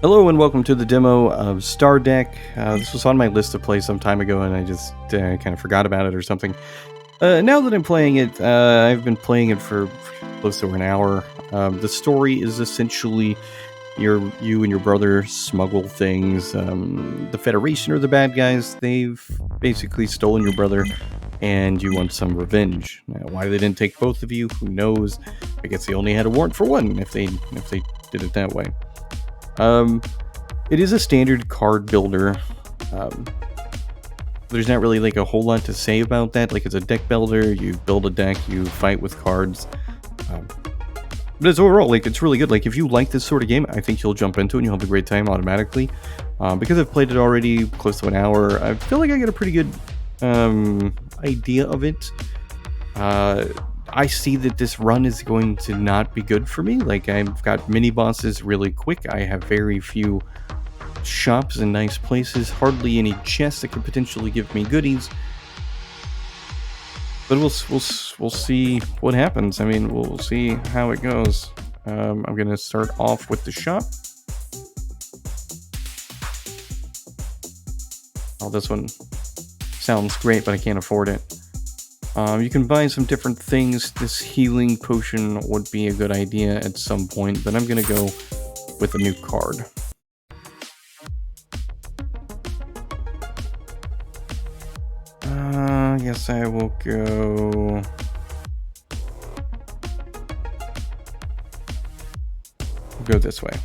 Hello and welcome to the demo of Star Deck. This was on my list to play some time ago and I just kind of forgot about it or something. Now that I'm playing it, I've been playing it for close to an hour. The story is essentially you and your brother smuggle things. The Federation are the bad guys. They've basically stolen your brother and you want some revenge. Now, why they didn't take both of you, who knows? I guess they only had a warrant for one if they did it that way. It is a standard card builder. There's not really like a whole lot to say about that. Like, it's a deck builder, you build a deck, you fight with cards. But it's overall, like, it's really good. Like, if you like this sort of game, I think you'll jump into it and you'll have a great time automatically. Because I've played it already close to an hour, I feel like I got a pretty good idea of it. I see that this run is going to not be good for me. Like, I've got mini bosses really quick. I have very few shops in nice places. Hardly any chests that could potentially give me goodies. But we'll see what happens. I mean, we'll see how it goes. I'm going to start off with the shop. Oh, this one sounds great, but I can't afford it. You can buy some different things. This healing potion would be a good idea at some point, but I'm going to go with a new card. Yes, I will go... We'll go this way.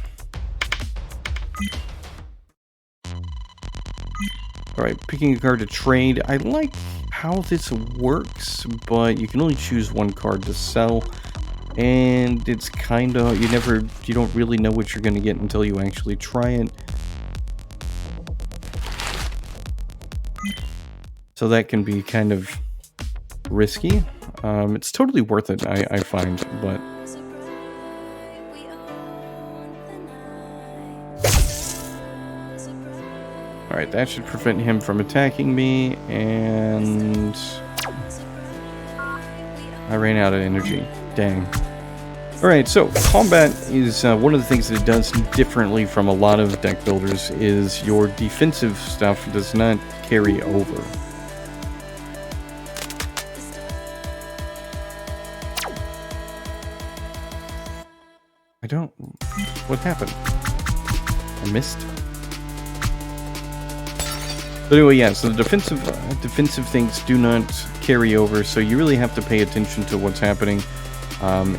Alright, picking a card to trade. I like how this works, but you can only choose one card to sell, and it's kind of, you don't really know what you're going to get until you actually try it. So that can be kind of risky. It's totally worth it, I find, but... Alright, that should prevent him from attacking me, and... I ran out of energy. Dang. Alright, so combat is one of the things that it does differently from a lot of deck builders is your defensive stuff does not carry over. What happened? I missed. But anyway, yeah, so the defensive things do not carry over, so you really have to pay attention to what's happening.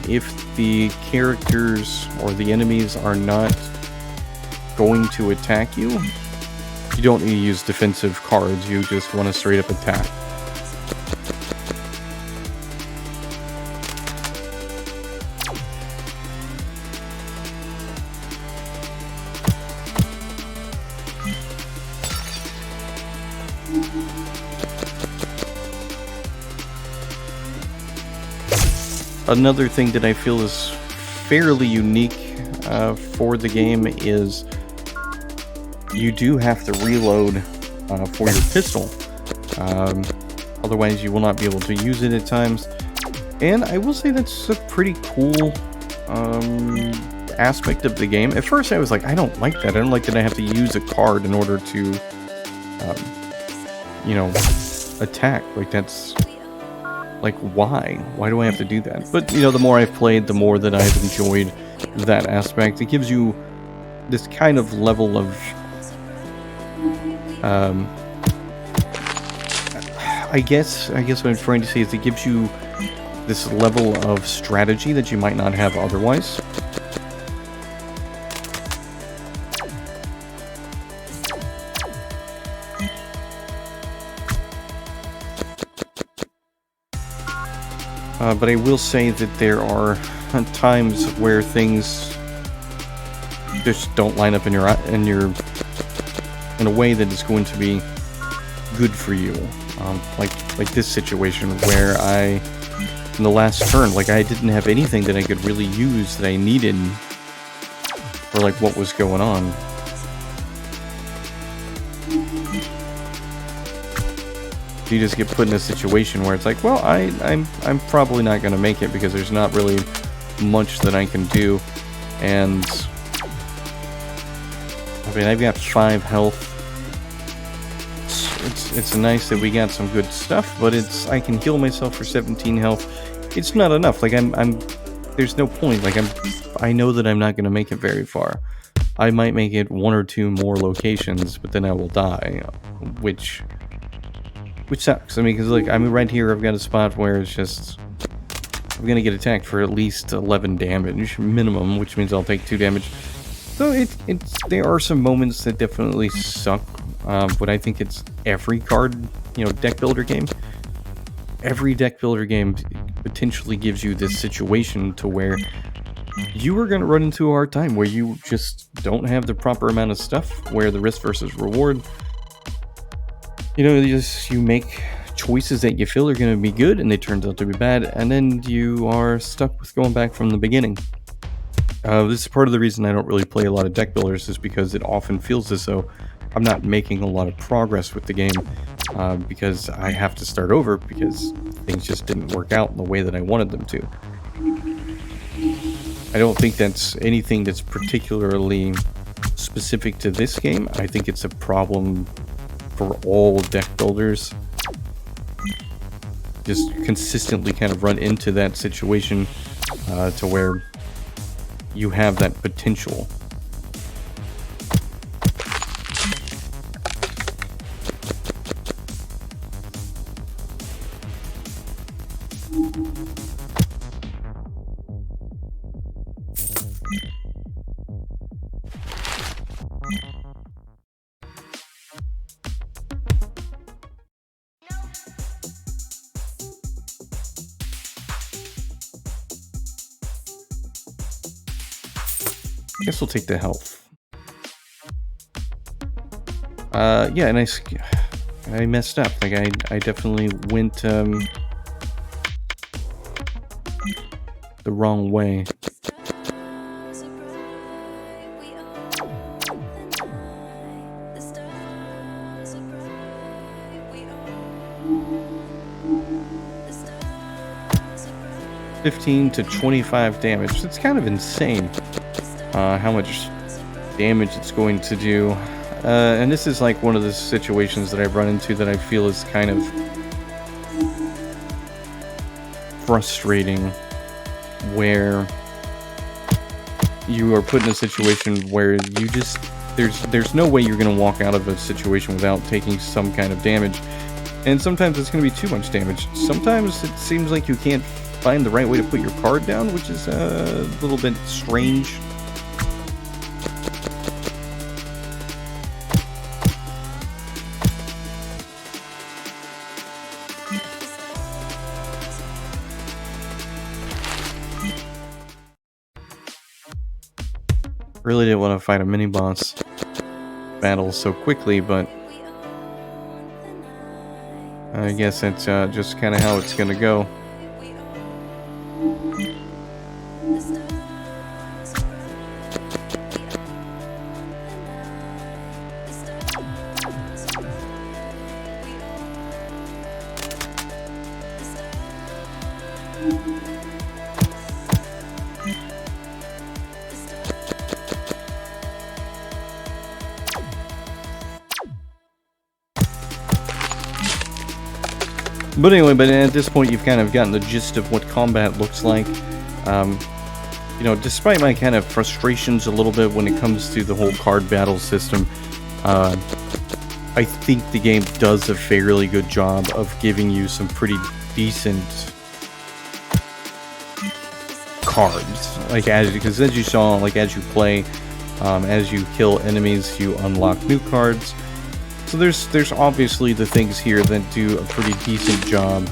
If the characters or the enemies are not going to attack you, you don't need to use defensive cards, you just want to straight up attack. Another thing that I feel is fairly unique for the game is you do have to reload for your pistol. Otherwise you will not be able to use it at times. And I will say that's a pretty cool aspect of the game. At first I was like, I don't like that. I don't like that I have to use a card in order to, you know, attack. Like, that's... Like, why? Why do I have to do that? But, you know, the more I've played, the more that I've enjoyed that aspect. It gives you this kind of level of... I guess what I'm trying to say is it gives you this level of strategy that you might not have otherwise. But I will say that there are times where things just don't line up in a way that is going to be good for you. Like this situation where in the last turn, like, I didn't have anything that I could really use that I needed for like what was going on. You just get put in a situation where it's like, well, I'm probably not going to make it because there's not really much that I can do, and I mean, I've got 5 health. It's nice that we got some good stuff, but I can heal myself for 17 health. It's not enough. Like there's no point. Like I know that I'm not going to make it very far. I might make it 1 or 2 more locations, but then I will die, which sucks. I mean, because like I'm right here. I've got a spot where it's just I'm gonna get attacked for at least 11 damage minimum, which means I'll take 2 damage. So there are some moments that definitely suck. But I think it's every card, deck builder game. Every deck builder game potentially gives you this situation to where you are going to run into a hard time where you just don't have the proper amount of stuff, where the risk versus reward, you make choices that you feel are going to be good and they turn out to be bad, and then you are stuck with going back from the beginning. This is part of the reason I don't really play a lot of deck builders, is because it often feels as though I'm not making a lot of progress with the game, because I have to start over because things just didn't work out in the way that I wanted them to. I don't think that's anything that's particularly specific to this game. I think it's a problem for all deck builders. Just consistently kind of run into that situation to where you have that potential. I guess we'll take the health. Yeah, and I messed up. Like, I definitely went, the wrong way. $15 to 25 damage. It's kind of insane. How much damage it's going to do. And this is like one of the situations that I've run into that I feel is kind of frustrating, where you are put in a situation where you just there's no way you're going to walk out of a situation without taking some kind of damage. And sometimes it's going to be too much damage. Sometimes it seems like you can't find the right way to put your card down, which is a little bit strange. Really didn't want to fight a mini-boss battle so quickly, but I guess that's just kind of how it's going to go. But anyway, at this point you've kind of gotten the gist of what combat looks like. Despite my kind of frustrations a little bit when it comes to the whole card battle system, I think the game does a fairly good job of giving you some pretty decent cards. Because as you saw, as you play, as you kill enemies, you unlock new cards. So there's obviously the things here that do a pretty decent job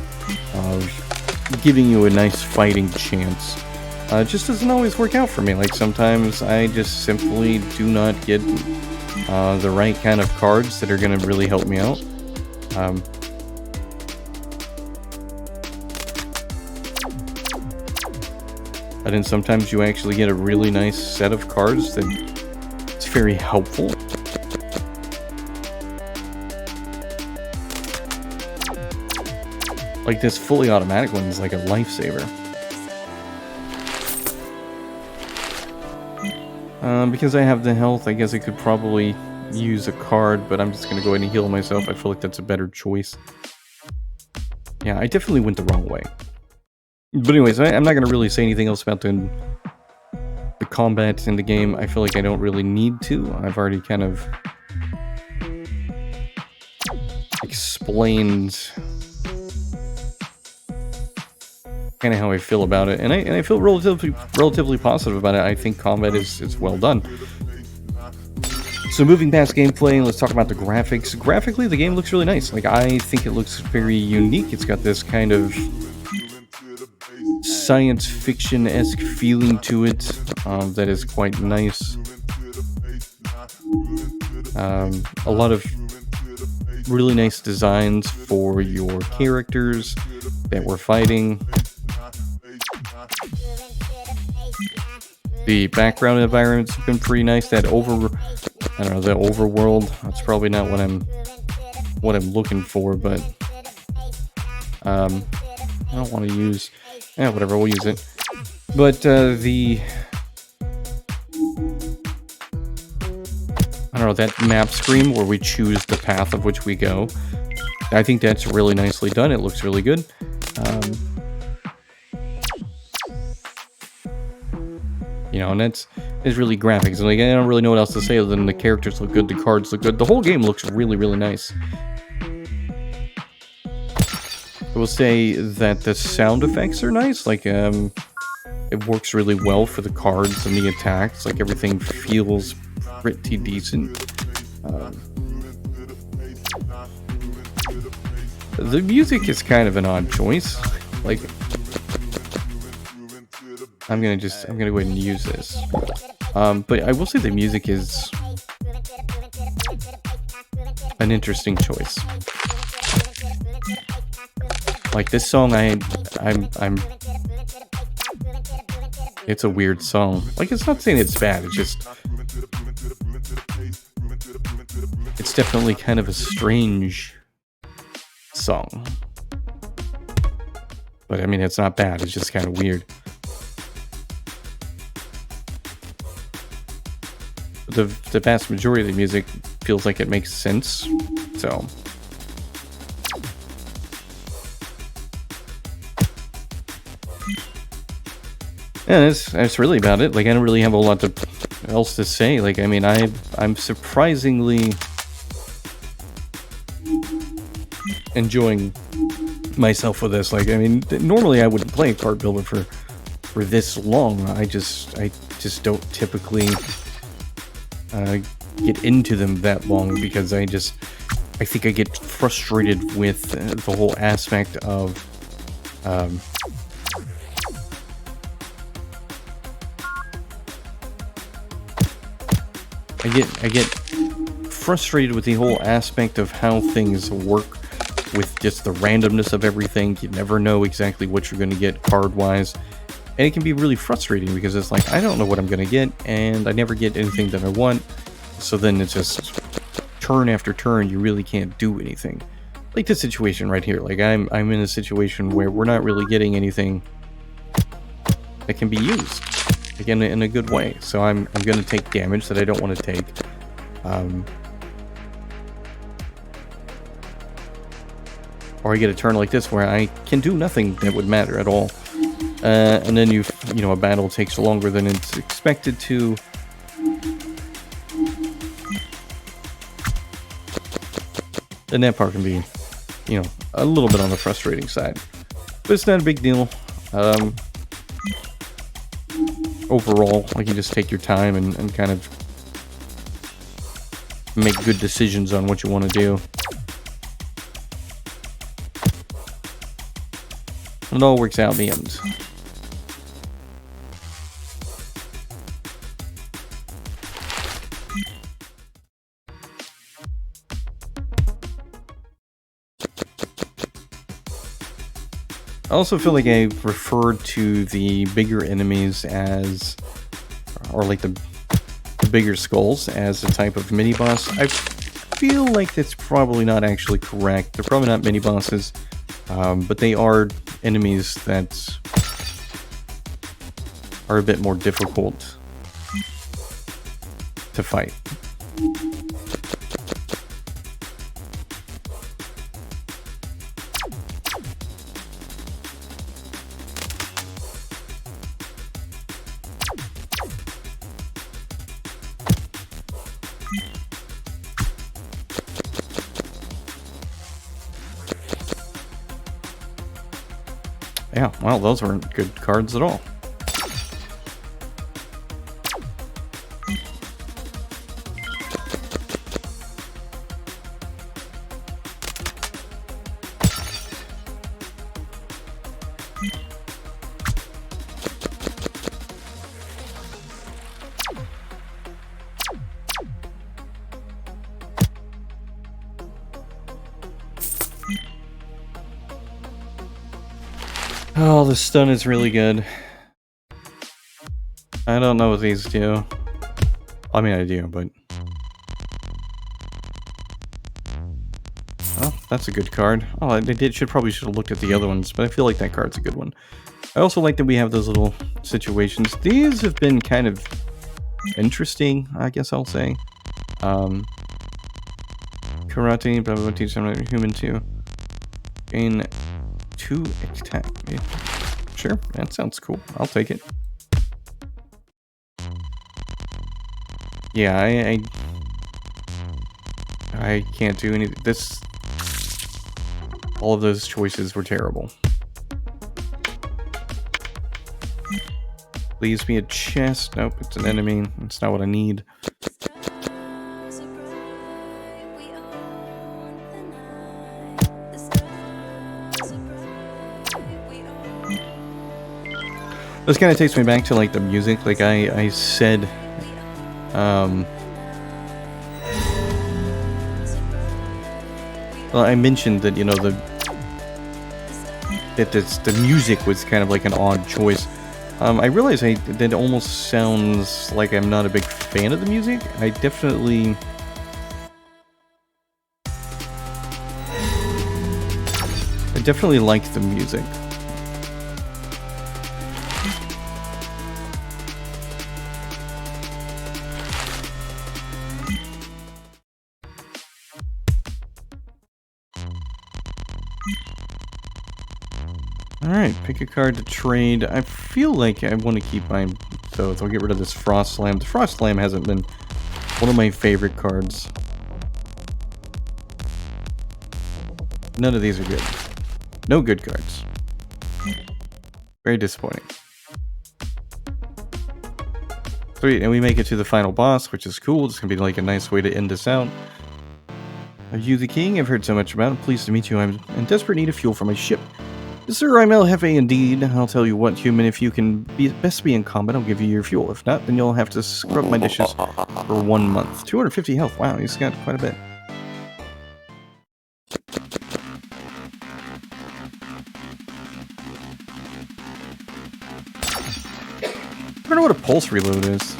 of giving you a nice fighting chance. It just doesn't always work out for me. Like, sometimes I just simply do not get the right kind of cards that are going to really help me out. And then sometimes you actually get a really nice set of cards that it's very helpful. Like, this fully automatic one is like a lifesaver. Because I have the health, I guess I could probably use a card, but I'm just gonna go ahead and heal myself. I feel like that's a better choice. Yeah, I definitely went the wrong way. But anyways, I'm not gonna really say anything else about the combat in the game. I feel like I don't really need to. I've already kind of explained kind of how I feel about it, and I feel relatively positive about it. I think combat is well done. So moving past gameplay, let's talk about the graphics. Graphically, the game looks really nice. Like, I think it looks very unique. It's got this kind of science fiction-esque feeling to it that is quite nice. A lot of really nice designs for your characters that we're fighting. The background environments have been pretty nice. That the overworld. That's probably not what I'm looking for, but I don't want to use. Whatever, we'll use it. But that map screen where we choose the path of which we go. I think that's really nicely done. It looks really good. And it's really graphics. Like, I don't really know what else to say other than the characters look good, the cards look good. The whole game looks really, really nice. I will say that the sound effects are nice. Like, it works really well for the cards and the attacks. Like, everything feels pretty decent. The music is kind of an odd choice. Like, I'm gonna go ahead and use this. But I will say the music is an interesting choice. Like, this song, it's a weird song. Like, it's not saying it's bad, it's definitely kind of a strange song. But I mean, it's not bad, it's just kind of weird. The vast majority of the music feels like it makes sense, so. Yeah, that's really about it. Like, I don't really have a lot else to say. Like, I mean, I'm surprisingly enjoying myself with this. Like, I mean, normally I wouldn't play a card builder for this long. I just don't typically get into them that long because I think I get frustrated with the whole aspect of I get frustrated with the whole aspect of how things work with just the randomness of everything. You never know exactly what you're going to get card-wise. And it can be really frustrating because it's like, I don't know what I'm going to get, and I never get anything that I want. So then it's just turn after turn, you really can't do anything. Like this situation right here. Like, I'm in a situation where we're not really getting anything that can be used. Again, in a good way. So I'm going to take damage that I don't want to take. Or I get a turn like this where I can do nothing that would matter at all. And then a battle takes longer than it's expected to. And that part can be, a little bit on the frustrating side. But it's not a big deal. Overall, like, you just take your time and kind of make good decisions on what you want to do. It all works out in the end. I also feel like I referred to the bigger enemies as, or like the bigger skulls as a type of mini-boss. I feel like that's probably not actually correct. They're probably not mini-bosses, but they are enemies that are a bit more difficult to fight. Yeah, well, those weren't good cards at all. Oh, the stun is really good. I don't know what these do. I mean, I do, but... Oh, that's a good card. Oh, probably should have looked at the other ones, but I feel like that card's a good one. I also like that we have those little situations. These have been kind of interesting, I guess I'll say. Karate, blah, blah, blah, teach someone human to gain 2 attack. Yeah. Sure, that sounds cool. I'll take it. Yeah, I can't do any... This... All of those choices were terrible. Leaves me a chest. Nope, it's an enemy. That's not what I need. This kind of takes me back to like the music. Like I said, well, I mentioned that, you know, the music was kind of like an odd choice. I realize that almost sounds like I'm not a big fan of the music. I definitely like the music. Alright, pick a card to trade. I feel like I want to keep my... So I'll get rid of this Frost Slam. The Frost Slam hasn't been one of my favorite cards. None of these are good. No good cards. Very disappointing. Sweet, and we make it to the final boss, which is cool. It's going to be like a nice way to end this out. Are you the king? I've heard so much about it. Pleased to meet you. I'm in desperate need of fuel for my ship. Sir, I'm El Jefe indeed. I'll tell you what, human, if you can best be in combat, I'll give you your fuel. If not, then you'll have to scrub my dishes for 1 month. 250 health. Wow, he's got quite a bit. I don't know what a pulse reload is.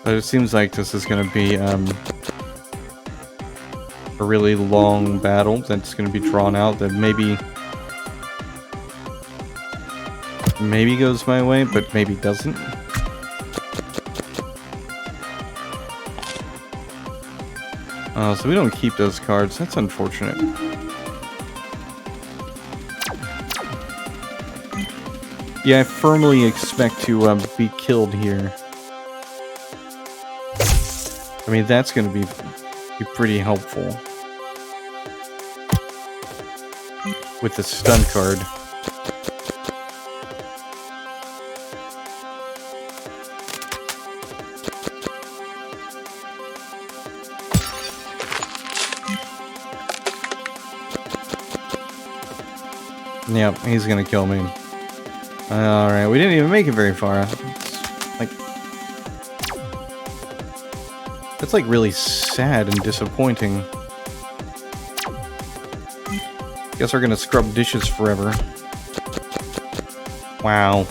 But it seems like this is going to be a really long battle that's going to be drawn out, that maybe goes my way, but maybe doesn't. Oh, so we don't keep those cards. That's unfortunate. Yeah, I firmly expect to be killed here. I mean, that's going to be pretty helpful with the stun card. Yep, he's going to kill me. Alright, we didn't even make it very far. That's like really sad and disappointing. Guess we're gonna scrub dishes forever. Wow.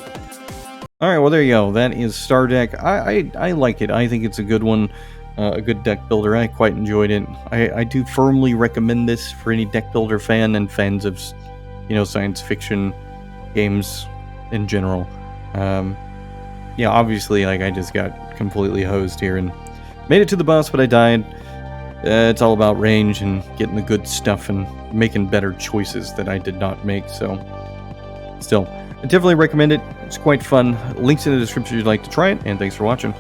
Alright, well there you go. That is Star Deck. I like it. I think it's a good one. A good deck builder. I quite enjoyed it. I do firmly recommend this for any deck builder fan and fans of, you know, science fiction games in general. Yeah, obviously, like, I just got completely hosed here and made it to the boss, but I died. It's all about range and getting the good stuff and making better choices that I did not make, so still, I definitely recommend it. It's quite fun. Links in the description if you'd like to try it, and thanks for watching.